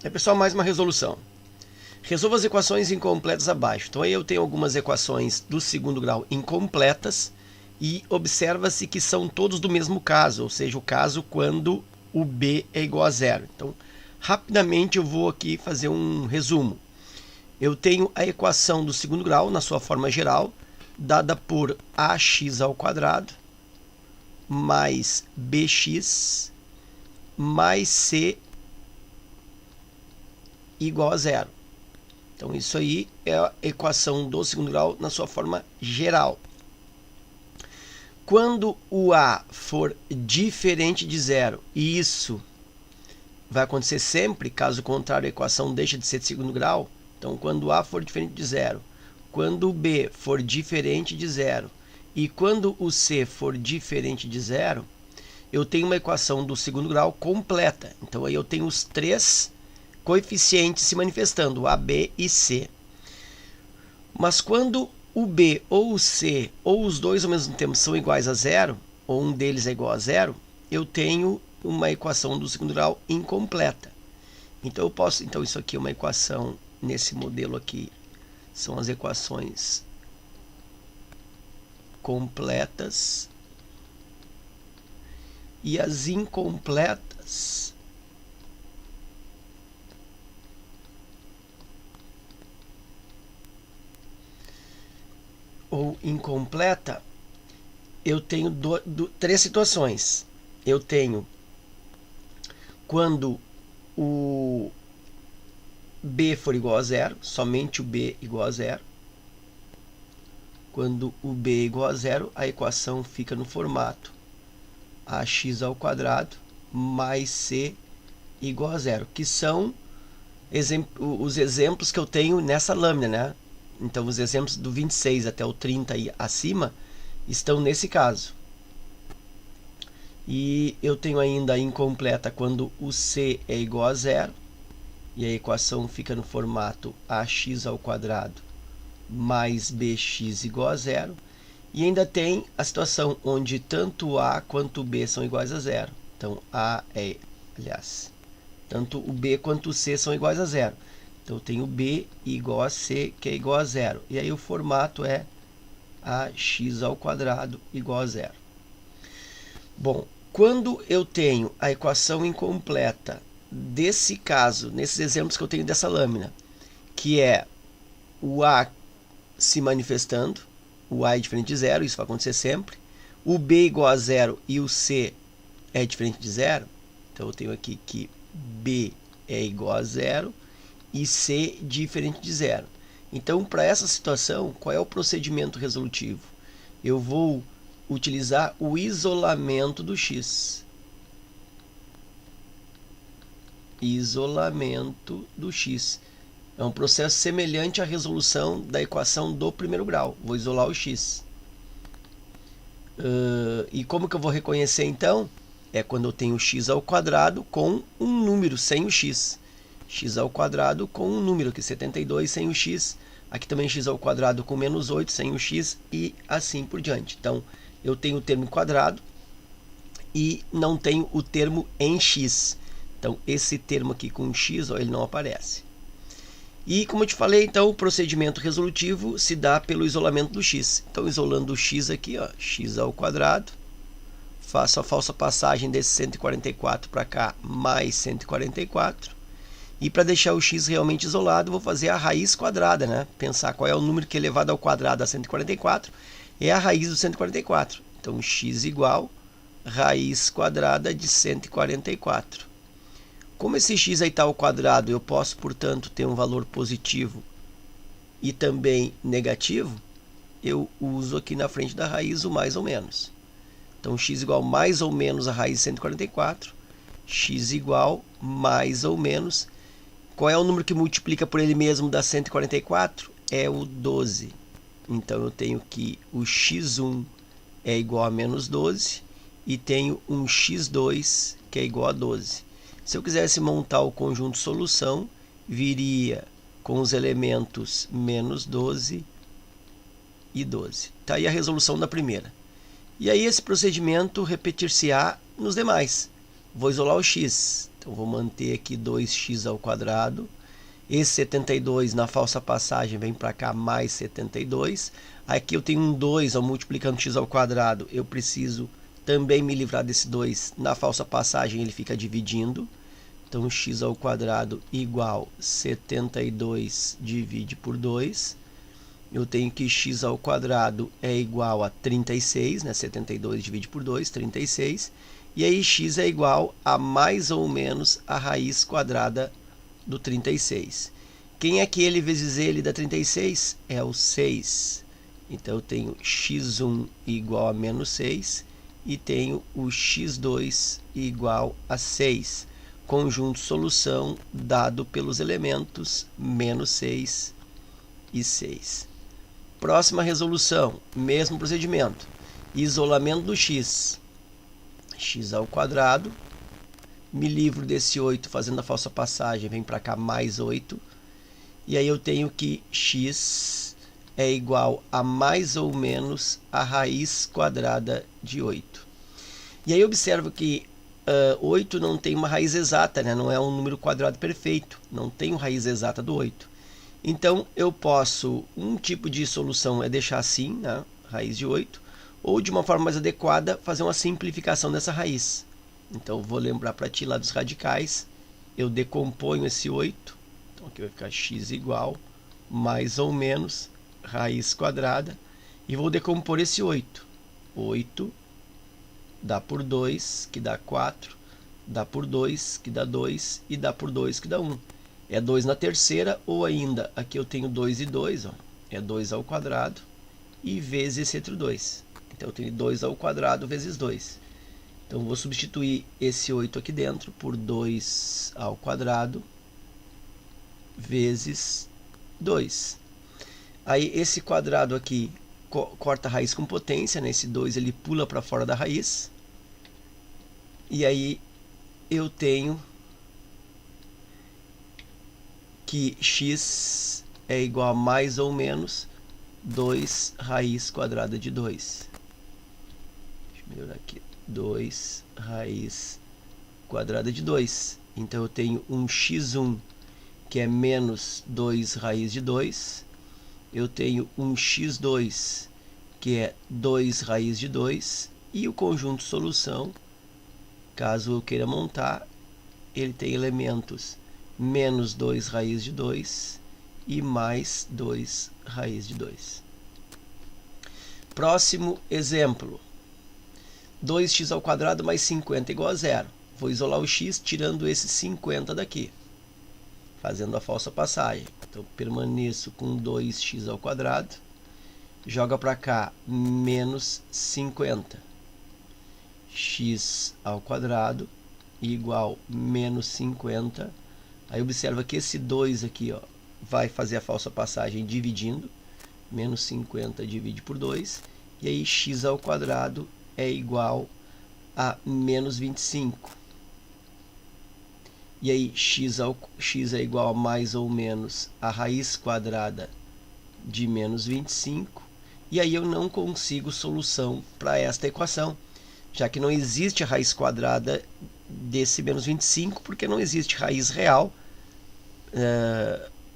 Pessoal, mais uma resolução. Resolva as equações incompletas abaixo. Então aí eu tenho algumas equações do segundo grau incompletas e observa-se que são todos do mesmo caso, ou seja, o caso quando o b é igual a zero. Então, rapidamente eu vou aqui fazer um resumo. Eu tenho a equação do segundo grau na sua forma geral, dada por ax ao quadrado mais bx mais c igual a zero. Então, isso aí é a equação do segundo grau na sua forma geral. Quando o a for diferente de zero, e isso vai acontecer sempre, caso contrário a equação deixa de ser de segundo grau. Então, quando o a for diferente de zero, quando o b for diferente de zero e quando o c for diferente de zero, eu tenho uma equação do segundo grau completa. Então, aí eu tenho os três coeficientes se manifestando, a, b e c. Mas quando o b ou o c, ou os dois ao mesmo tempo são iguais a zero, ou um deles é igual a zero, eu tenho uma equação do segundo grau incompleta. Então, isso aqui é uma equação, nesse modelo aqui, são as equações completas. E as incompletas ou incompleta, eu tenho três situações. Eu tenho quando o b for igual a zero, somente o b igual a zero. Quando o b é igual a zero, a equação fica no formato ax ao quadrado mais c igual a zero, que são os exemplos que eu tenho nessa lâmina, né? Então, os exemplos do 26 até o 30 e acima estão nesse caso. E eu tenho ainda a incompleta quando o c é igual a zero, e a equação fica no formato ax ao quadrado mais bx igual a zero. E ainda tem a situação onde tanto a quanto o b são iguais a zero. Então, tanto o b quanto o c são iguais a zero. Então, eu tenho b igual a c, que é igual a zero. E aí o formato é ax ao quadrado igual a zero. Bom, quando eu tenho a equação incompleta desse caso, nesses exemplos que eu tenho dessa lâmina, que é o a se manifestando, o a é diferente de zero, isso vai acontecer sempre, o b igual a zero e o c é diferente de zero, então eu tenho aqui que b é igual a zero e c diferente de zero. Então, para essa situação, qual é o procedimento resolutivo? Eu vou utilizar o isolamento do x. Isolamento do x. É um processo semelhante à resolução da equação do primeiro grau. Vou isolar o x. E como que eu vou reconhecer, então? É quando eu tenho x ao quadrado com um número sem o x. X ao quadrado com um número, aqui 72 sem o x. Aqui também x ao quadrado com menos 8 sem o x e assim por diante. Então, eu tenho o termo quadrado e não tenho o termo em x. Então, esse termo aqui com x, ó, ele não aparece. E, como eu te falei, então, o procedimento resolutivo se dá pelo isolamento do x. Então, isolando o x aqui, ó, x ao quadrado, faço a falsa passagem desse 144 para cá, mais 144. E para deixar o x realmente isolado, vou fazer a raiz quadrada, né? Pensar qual é o número que é elevado ao quadrado a 144, é a raiz do 144. Então, x igual raiz quadrada de 144. Como esse x aí está ao quadrado, eu posso, portanto, ter um valor positivo e também negativo, eu uso aqui na frente da raiz o mais ou menos. Então, x igual mais ou menos a raiz de 144, x igual mais ou menos. Qual é o número que multiplica por ele mesmo da 144? É o 12. Então, eu tenho que o x1 é igual a menos 12 e tenho um x2 que é igual a 12. Se eu quisesse montar o conjunto solução, viria com os elementos menos 12 e 12. Está aí a resolução da primeira. E aí esse procedimento repetir-se-á nos demais. Vou isolar o x. Então, vou manter aqui 2x ao quadrado. Esse 72 na falsa passagem vem para cá mais 72. Aqui eu tenho um 2 ao multiplicando x ao quadrado. Eu preciso também me livrar desse 2. Na falsa passagem ele fica dividindo. Então, x ao quadrado igual 72 divide por 2. Eu tenho que x ao quadrado é igual a 36, né? 72 divide por 2, 36. E aí x é igual a mais ou menos a raiz quadrada do 36. Quem é aquele vezes ele dá 36? É o 6. Então, eu tenho x1 igual a menos 6 e tenho o x2 igual a 6. Conjunto solução dado pelos elementos menos 6 e 6. Próxima resolução, mesmo procedimento. Isolamento do x. X ao quadrado. Me livro desse 8 fazendo a falsa passagem, vem para cá mais 8. E aí eu tenho que x é igual a mais ou menos a raiz quadrada de 8. E aí observo que 8 não tem uma raiz exata, né? Não é um número quadrado perfeito. Não tem uma raiz exata do 8. Então, eu posso, um tipo de solução é deixar assim, né? Raiz de 8. Ou, de uma forma mais adequada, fazer uma simplificação dessa raiz. Então, vou lembrar para ti lá dos radicais. Eu decomponho esse 8. Então, aqui vai ficar x igual, mais ou menos, raiz quadrada. E vou decompor esse 8. 8 dá por 2, que dá 4. Dá por 2, que dá 2. E dá por 2, que dá 1. É 2 na terceira, ou ainda, aqui eu tenho 2 e 2, ó, é 2 ao quadrado, e vezes esse outro 2. Então, eu tenho 2 ao quadrado vezes 2. Então, vou substituir esse 8 aqui dentro por 2 ao quadrado vezes 2. Aí, esse quadrado aqui corta a raiz com potência, né? Esse 2 ele pula para fora da raiz. E aí, eu tenho que x é igual a mais ou menos 2 raiz quadrada de 2. Deixa eu melhorar aqui. 2 raiz quadrada de 2. Então, eu tenho um x1 que é menos 2 raiz de 2. Eu tenho um x2 que é 2 raiz de 2. E o conjunto solução, caso eu queira montar, ele tem elementos menos 2 raiz de 2 e mais 2 raiz de 2. Próximo exemplo. 2x ao quadrado mais 50 igual a 0. Vou isolar o x tirando esse 50 daqui, fazendo a falsa passagem. Então, permaneço com 2x ao quadrado. Joga para cá menos 50. X ao quadrado igual menos 50. Aí observa que esse 2 aqui, ó, vai fazer a falsa passagem dividindo. Menos 50 divide por 2. E aí x ao quadrado é igual a menos 25. E aí x é igual a mais ou menos a raiz quadrada de menos 25. E aí eu não consigo solução para esta equação, já que não existe a raiz quadrada desse menos 25, porque não existe raiz real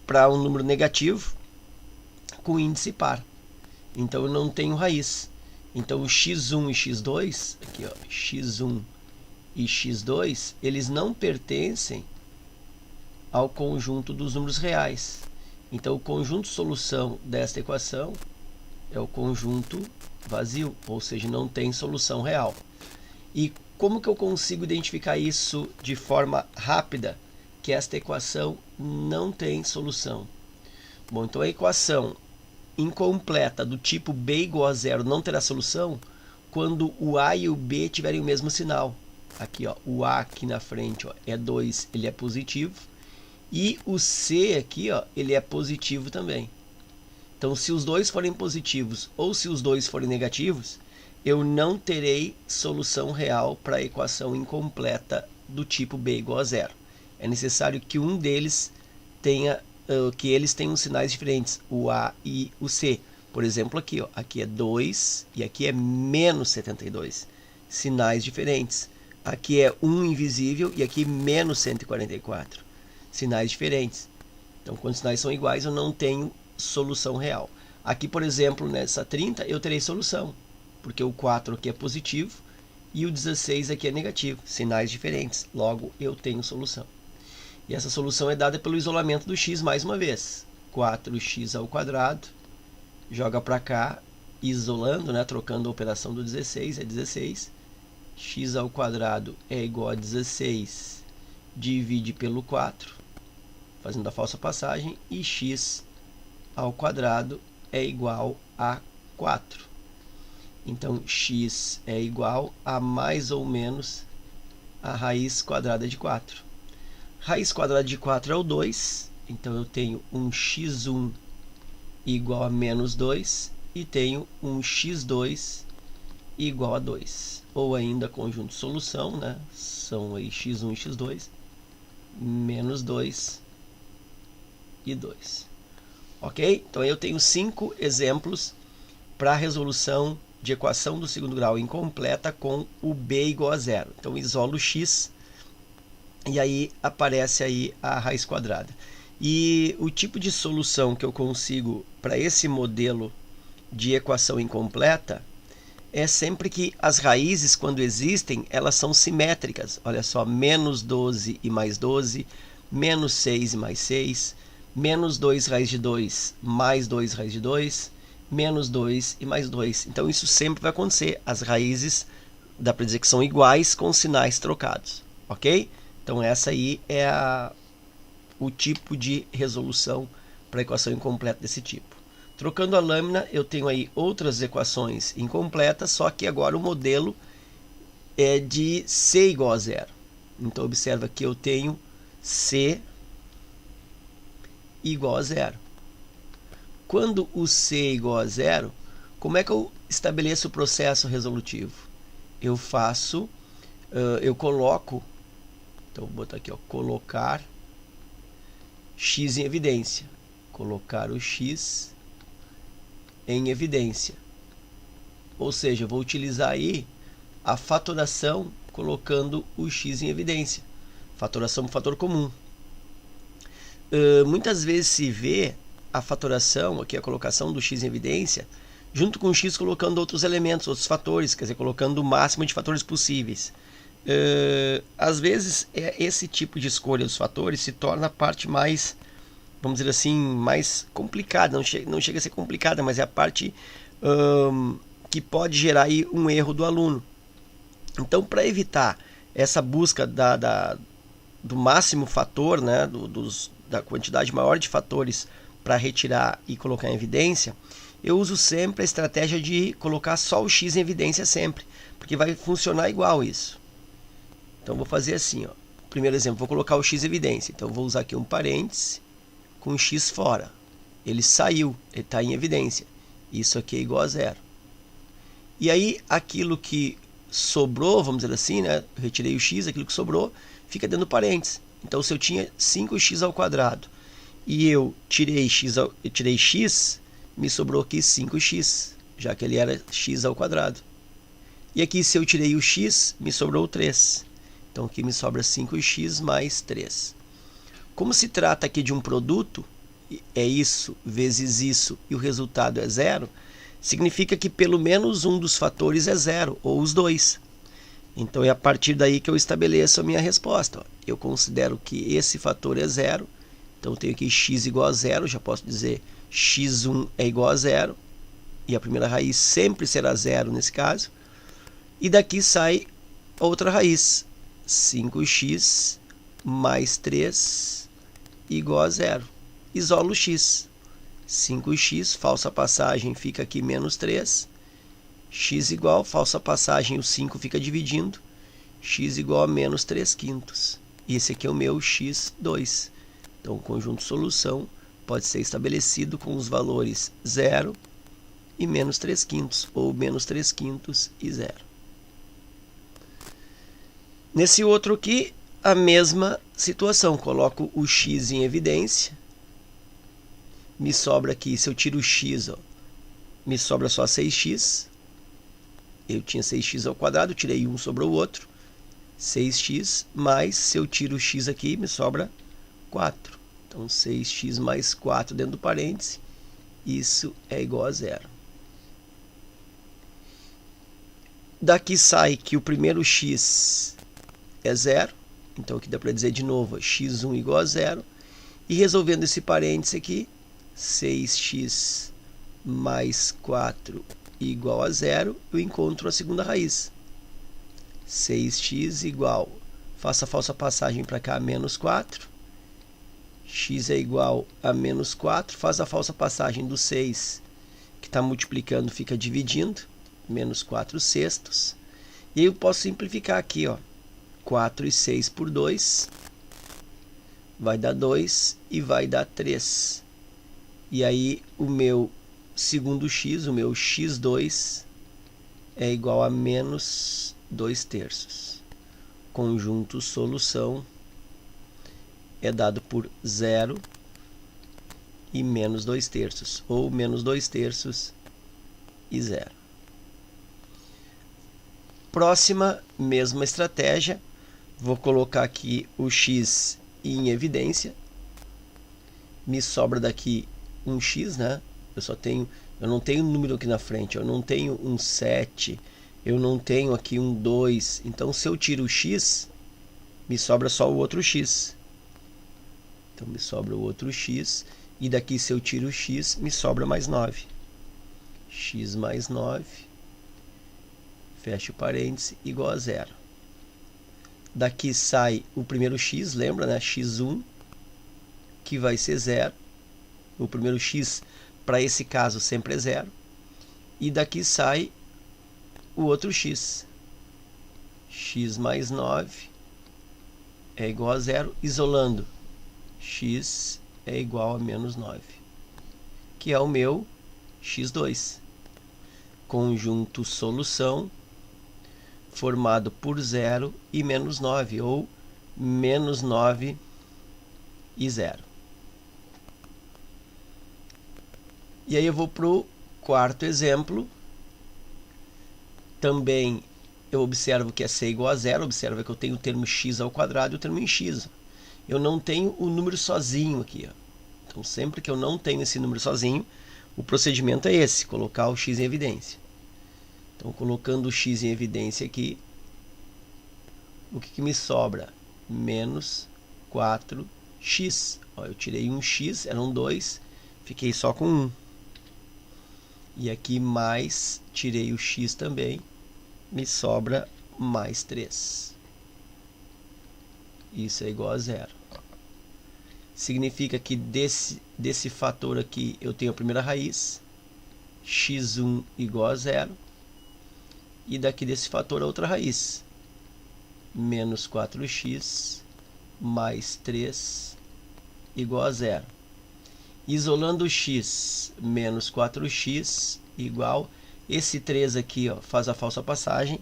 para um número negativo com índice par. Então, eu não tenho raiz. Então, o x1 e x2, aqui, ó, x1 e x2, eles não pertencem ao conjunto dos números reais. Então, o conjunto solução desta equação é o conjunto vazio, ou seja, não tem solução real. E como que eu consigo identificar isso de forma rápida, que esta equação não tem solução? Bom, então a equação incompleta do tipo b igual a 0 não terá solução quando o a e o b tiverem o mesmo sinal. Aqui, ó, o a aqui na frente, ó, é 2, ele é positivo. E o c aqui, ó, ele é positivo também. Então, se os dois forem positivos ou se os dois forem negativos, eu não terei solução real para a equação incompleta do tipo b igual a 0. É necessário que um deles tenha, que eles tenham sinais diferentes, o a e o c. Por exemplo, aqui, ó, aqui é 2 e aqui é menos 72. Sinais diferentes. Aqui é 1 invisível e aqui menos 144. Sinais diferentes. Então, quando os sinais são iguais, eu não tenho solução real. Aqui, por exemplo, nessa 30, eu terei solução, porque o 4 aqui é positivo e o 16 aqui é negativo. Sinais diferentes, logo eu tenho solução. E essa solução é dada pelo isolamento do x mais uma vez. 4x ao quadrado, joga para cá, isolando, né, trocando a operação do 16, é 16. X ao quadrado é igual a 16, divide pelo 4, fazendo a falsa passagem, e x ao quadrado é igual a 4. Então, x é igual a mais ou menos a raiz quadrada de 4. Raiz quadrada de 4 é o 2, então eu tenho um x1 igual a menos 2 e tenho um x2 igual a 2. Ou ainda conjunto de solução, né? São aí x1 e x2, menos 2 e 2. Ok? Então eu tenho 5 exemplos para a resolução de equação do segundo grau incompleta com o b igual a 0. Então isolo x e aí aparece aí a raiz quadrada. E o tipo de solução que eu consigo para esse modelo de equação incompleta é sempre que as raízes, quando existem, elas são simétricas. Olha só, menos 12 e mais 12, menos 6 e mais 6, menos 2 raiz de 2, mais 2 raiz de 2, menos 2 e mais 2. Então, isso sempre vai acontecer. As raízes, dá para dizer que são iguais com sinais trocados. Ok? Então, essa aí é o tipo de resolução para a equação incompleta desse tipo. Trocando a lâmina, eu tenho aí outras equações incompletas, só que agora o modelo é de C igual a 0. Então, observa que eu tenho C igual a 0. Quando o C é igual a 0, como é que eu estabeleço o processo resolutivo? Eu faço, eu coloco, então vou botar aqui, ó, colocar x em evidência. Colocar o x em evidência. Ou seja, eu vou utilizar aí a fatoração colocando o x em evidência. Fatoração é um fator comum. Muitas vezes se vê a fatoração, aqui a colocação do x em evidência, junto com o x colocando outros elementos, outros fatores, quer dizer, colocando o máximo de fatores possíveis. Às vezes, esse tipo de escolha dos fatores se torna a parte mais, vamos dizer assim, mais complicada. Não chega a ser complicada, mas é a parte que pode gerar aí um erro do aluno. Então, para evitar essa busca do máximo fator, né, da quantidade maior de fatores para retirar e colocar em evidência, eu uso sempre a estratégia de colocar só o x em evidência sempre, porque vai funcionar igual isso. Então, vou fazer assim, ó. Primeiro exemplo, vou colocar o x em evidência. Então, vou usar aqui um parêntese com o x fora. Ele saiu, ele está em evidência. Isso aqui é igual a 0. E aí, aquilo que sobrou, vamos dizer assim, né? Eu retirei o x, aquilo que sobrou, fica dentro do parênteses. Então, se eu tinha 5x ao quadrado e eu tirei x, me sobrou aqui 5x, já que ele era x ao quadrado. E aqui, se eu tirei o x, me sobrou 3. Então, aqui me sobra 5x mais 3. Como se trata aqui de um produto, é isso vezes isso, e o resultado é 0, significa que pelo menos um dos fatores é 0, ou os dois. Então, é a partir daí que eu estabeleço a minha resposta. Ó. Eu considero que esse fator é 0, então eu tenho aqui x igual a 0, já posso dizer x1 é igual a 0, e a primeira raiz sempre será 0 nesse caso. E daqui sai outra raiz, 5x mais 3 igual a 0. Isolo o x. 5x, falsa passagem, fica aqui menos 3. X igual, falsa passagem, o 5 fica dividindo. X igual a menos 3/5. E esse aqui é o meu x2. Então, o conjunto solução pode ser estabelecido com os valores 0 e menos 3/5, ou menos 3/5 e 0. Nesse outro aqui, a mesma situação. Coloco o x em evidência. Me sobra aqui, se eu tiro o x, ó, me sobra só 6x. Eu tinha 6x ao quadrado, tirei um, sobrou o outro. 6x mais, se eu tiro o x aqui, me sobra 4. Então, 6x mais 4 dentro do parêntese, isso é igual a zero. Daqui sai que o primeiro x é zero. Então, aqui dá para dizer de novo, x1 igual a zero. E resolvendo esse parêntese aqui, 6x mais 4 igual a zero, eu encontro a segunda raiz. 6x igual, faço a falsa passagem para cá, menos 4. X é igual a menos 4, faz a falsa passagem do 6, que está multiplicando, fica dividindo, menos 4 sextos. E aí eu posso simplificar aqui, ó, 4 e 6 por 2, vai dar 2 e vai dar 3. E aí o meu segundo x, o meu x2, é igual a menos 2/3. Conjunto solução é dado por 0 e menos 2/3, ou menos 2/3 e 0. Próxima, mesma estratégia, vou colocar aqui o x em evidência. Me sobra daqui um x, né? Eu não tenho número aqui na frente, eu não tenho um 7, eu não tenho aqui um 2. Então, se eu tiro o x, me sobra só o outro x. Então, me sobra o outro x. E daqui, se eu tiro o x, me sobra mais 9. X mais 9, fecha o parêntese, igual a zero. Daqui sai o primeiro x, lembra, né? x1, que vai ser zero. O primeiro x, para esse caso, sempre é zero. E daqui sai o outro x. X mais 9 é igual a zero, isolando. X é igual a menos 9, que é o meu x2. Conjunto solução formado por 0 e menos 9, ou menos 9 e 0. E aí eu vou para o quarto exemplo. Também eu observo que é c igual a zero. Observa que eu tenho o termo x ao quadrado e o termo em x. Eu não tenho o número sozinho aqui, ó. Então, sempre que eu não tenho esse número sozinho, o procedimento é esse, colocar o x em evidência. Então, colocando o x em evidência aqui, o que me sobra? Menos 4x. Ó, eu tirei um x, eram 2, fiquei só com 1. E aqui mais, tirei o x também, me sobra mais 3. Isso é igual a zero. Significa que desse fator aqui eu tenho a primeira raiz, x1 igual a zero. E daqui desse fator a outra raiz, menos 4x mais 3 igual a zero. Isolando o x, menos 4x igual, esse 3 aqui, ó, faz a falsa passagem,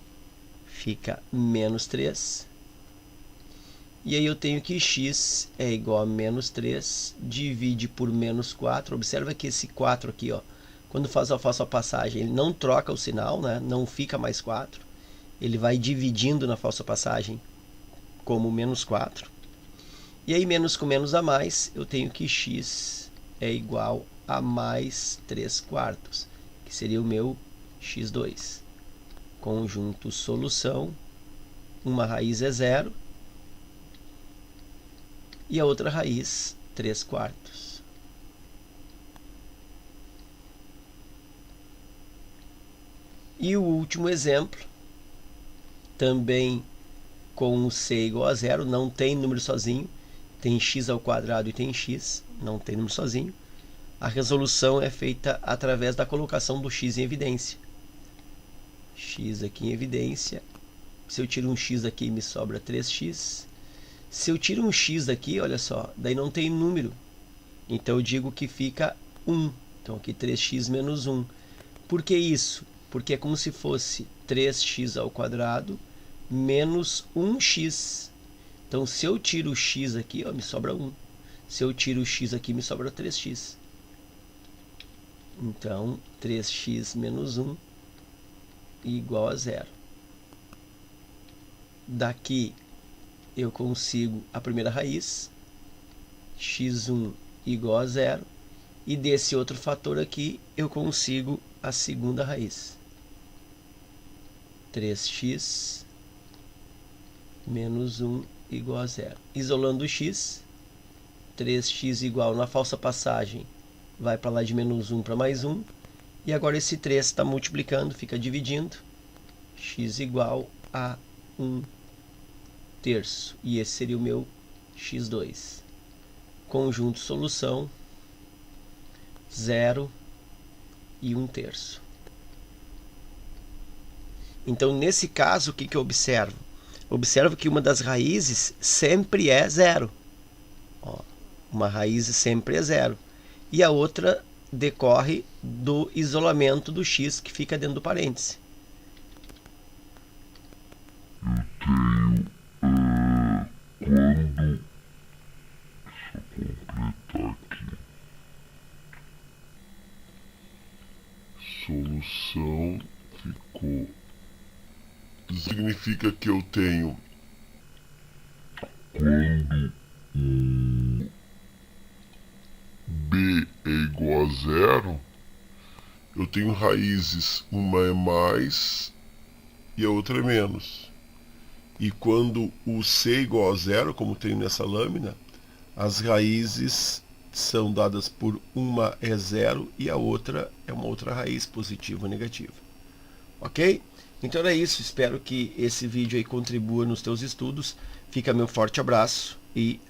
fica menos 3. E aí eu tenho que x é igual a menos 3, divide por menos 4. Observa que esse 4 aqui, ó, quando faz a falsa passagem, ele não troca o sinal, né? Não fica mais 4. Ele vai dividindo na falsa passagem como menos 4. E aí, menos com menos a mais, eu tenho que x é igual a mais 3/4, que seria o meu x2. Conjunto solução, uma raiz é 0 e a outra raiz 3/4. E o último exemplo, também com o c igual a 0, não tem número sozinho, tem x ao quadrado e tem x, não tem número sozinho. A resolução é feita através da colocação do x em evidência. X aqui em evidência. Se eu tiro um x daqui, me sobra 3x. Se eu tiro um x daqui, olha só, daí não tem número. Então eu digo que fica 1. Então aqui 3x menos 1. Por que isso? Porque é como se fosse 3x ao quadrado menos 1x. Então, se eu tiro o x aqui, ó, me sobra 1. Se eu tiro o x aqui, me sobra 3x. Então, 3x menos 1 igual a 0. Daqui eu consigo a primeira raiz, x1 igual a 0, e desse outro fator aqui eu consigo a segunda raiz, 3x menos 1 igual a 0. Isolando o x, 3x igual, na falsa passagem, vai para lá de menos 1 para mais 1, e agora esse 3 está multiplicando, fica dividindo, x igual a 1 terço, e esse seria o meu x2. Conjunto solução, 0 e 1 terço. Então, nesse caso, o que eu observo? Observo que uma das raízes sempre é 0. Ó, uma raiz sempre é 0. E a outra decorre do isolamento do x que fica dentro do parêntese. Solução ficou. Significa que eu tenho quando o b é igual a 0, eu tenho raízes, uma é mais e a outra é menos. E quando o c é igual a 0, como tem nessa lâmina, as raízes são dadas por uma é 0 e a outra é uma outra raiz, positiva ou negativa. Ok? Então é isso, espero que esse vídeo aí contribua nos teus estudos. Fica meu forte abraço e